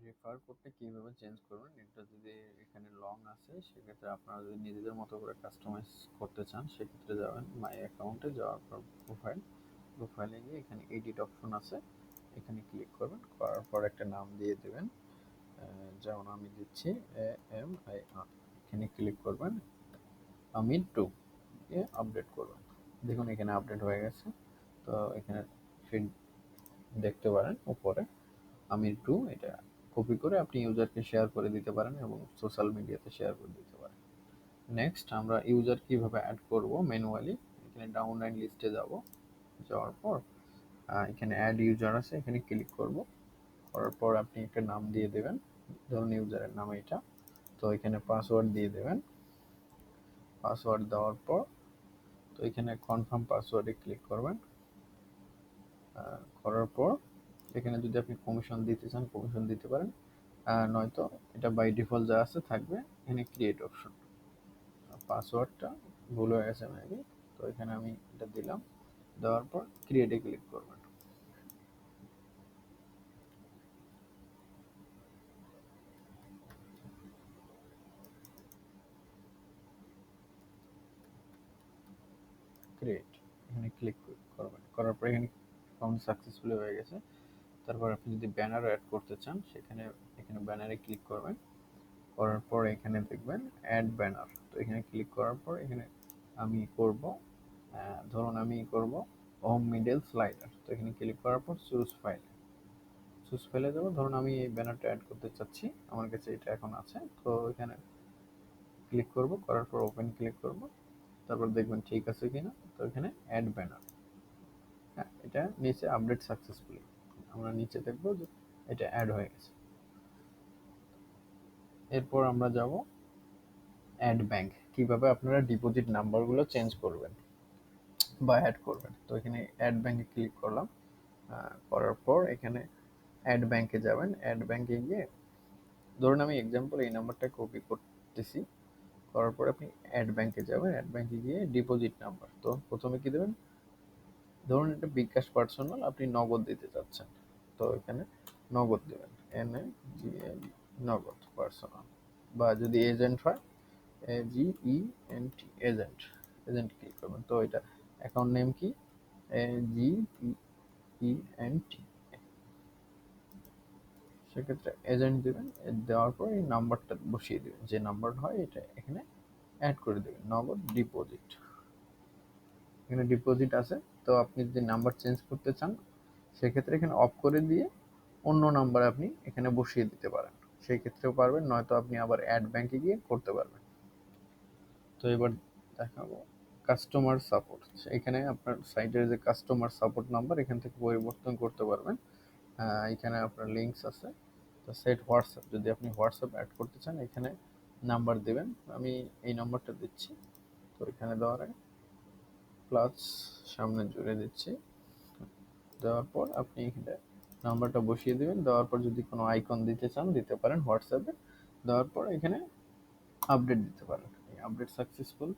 Refer কোডটা কীভাবে change করবেন, এটা যদি এখানে লং আসে সেক্ষেত্রে আপনারা যদি নিজেদের মতো করে কাস্টমাইজ করতে চান সেক্ষেত্রে যাবেন মাই অ্যাকাউন্টে, যাওয়ার পর প্রোফাইলে গিয়ে এখানে এডিট অপশন আছে, এখানে ক্লিক করবেন, করার পর একটা নাম দিয়ে দেবেন, যেমন আমি দিচ্ছি AMIR, এখানে ক্লিক করবেন, আমির 2 দিয়ে আপডেট করবেন। দেখুন এখানে আপডেট হয়ে গেছে। তো এখানে ফিড দেখতে পারেন উপরে আমির 2, এটা কপি করে আপনি ইউজারকে শেয়ার করে দিতে পারেন এবং সোশ্যাল মিডিয়াতে শেয়ার করে দিতে পারেন। নেক্সট আমরা ইউজার কিভাবে অ্যাড করব ম্যানুয়ালি, এখানে ডাউনলাইন লিস্টে যাব, যাওয়ার পর এখানে অ্যাড ইউজার আছে, এখানে ক্লিক করব, করার পর আপনি একটা নাম দিয়ে দেবেন, ধরুন ইউজারের নাম এটা, তো এখানে পাসওয়ার্ড দিয়ে দেবেন। পাসওয়ার্ড দেওয়ার পর তো এখানে কনফার্ম পাসওয়ার্ডে ক্লিক করবেন, করার পর এখানে যদি আপনি কমিশন দিতে চান কমিশন দিতে পারেন, নয়তো এটা বাই ডিফল্ট যা আছে থাকবে। এখানে ক্রিয়েট অপশন, পাসওয়ার্ডটা ভুল হয়ে গেছে মেবি, তো এখানে আমি এটা দিলাম, দেওয়ার পর ক্রিয়েটে ক্লিক করবেন। ক্রিয়েট এখানে ক্লিক করবেন, করার পর এখানে অ্যাকাউন্ট সাকসেসফুলি হয়ে গেছে। তারপর আপনি যদি ব্যানার অ্যাড করতে চান এখানে ব্যানারে ক্লিক করবেন, করার পর এখানে দেখবেন অ্যাড ব্যানার, তো এখানে ক্লিক করার পর এখানে আমি করব, ধরুন আমি করব হোম মিডল স্লাইডার, তো এখানে ক্লিক করার পর চুজ ফাইলে দেবো, ধরুন আমি এই ব্যানারটা অ্যাড করতে চাচ্ছি, আমার কাছে এটা এখন আছে, তো এখানে ক্লিক করব, করার পর ওপেন ক্লিক করব, তারপর দেখবেন ঠিক আছে কিনা, তো এখানে অ্যাড ব্যানার, হ্যাঁ এটা নিচে আপডেট সাকসেসফুলি, আমরা নিচে দেখবো যে এটা অ্যাড হয়ে গেছে। এরপর আমরা যাব অ্যাড ব্যাংক, কিভাবে আপনারা ডিপোজিট নাম্বারগুলো চেঞ্জ করবেন বা অ্যাড করবেন। তো এখানে অ্যাড ব্যাংকে ক্লিক করলাম, করার পর এখানে অ্যাড ব্যাংকে যাবেন, অ্যাড ব্যাংকে গিয়ে ধরুন আমি এক্সাম্পল এই নাম্বারটা কপি করতেছি, করার পর আপনি অ্যাড ব্যাংকে যাবেন, অ্যাড ব্যাংকে গিয়ে ডিপোজিট নাম্বার, তো প্রথমে কি দেবেন, ধরুন এটা বিকাশ পার্সোনাল, আপনি নগদ দিতে চাচ্ছেন, তো এখানে নগদ দেবেন, NAGL নগদ পার্সোনাল, বা যদি এজেন্ট হয় AGENT এজেন্ট, এজেন্ট ক্লিক করবেন। তো এটা অ্যাকাউন্ট নেম কি AGENT, সেক্ষেত্রে এজেন্ট দেবেন, দেওয়ার পর এই নাম্বারটা বসিয়ে দেবেন, যে নাম্বার হয় এটা এখানে অ্যাড করে দেবেন, নগদ ডিপোজিট, এখানে ডিপোজিট আছে। তো আপনি যদি নাম্বার চেঞ্জ করতে চান সেক্ষেত্রে এখানে অফ করে দিয়ে অন্য নাম্বার আপনি এখানে বসিয়ে দিতে পারেন, সেই ক্ষেত্রেও পারবেন, নয়তো আপনি আবার অ্যাড ব্যাংকে গিয়ে করতে পারবেন। তো এবার দেখাবো কাস্টমার সাপোর্ট, এখানে আপনার সাইটের যে কাস্টমার সাপোর্ট নাম্বার এখান থেকে পরিবর্তন করতে পারবেন, এখানে আপনার লিঙ্কস আছে। তো সেট হোয়াটসঅ্যাপ, যদি আপনি হোয়াটসঅ্যাপ অ্যাড করতে চান এখানে নাম্বার দেবেন, আমি এই নাম্বারটা দিচ্ছি, তো এখানে দেওয়ার আগে প্লাস সামনে জুড়ে দিচ্ছি, দেওয়ার পর আপনি এখানে নাম্বারটা বসিয়ে দেবেন, দেওয়ার পর যদি কোনো আইকন দিতে চান দিতে পারেন হোয়াটসঅ্যাপে, দেওয়ার পর এখানে আপডেট দিতে পারেন, আপডেট সাকসেসফুল,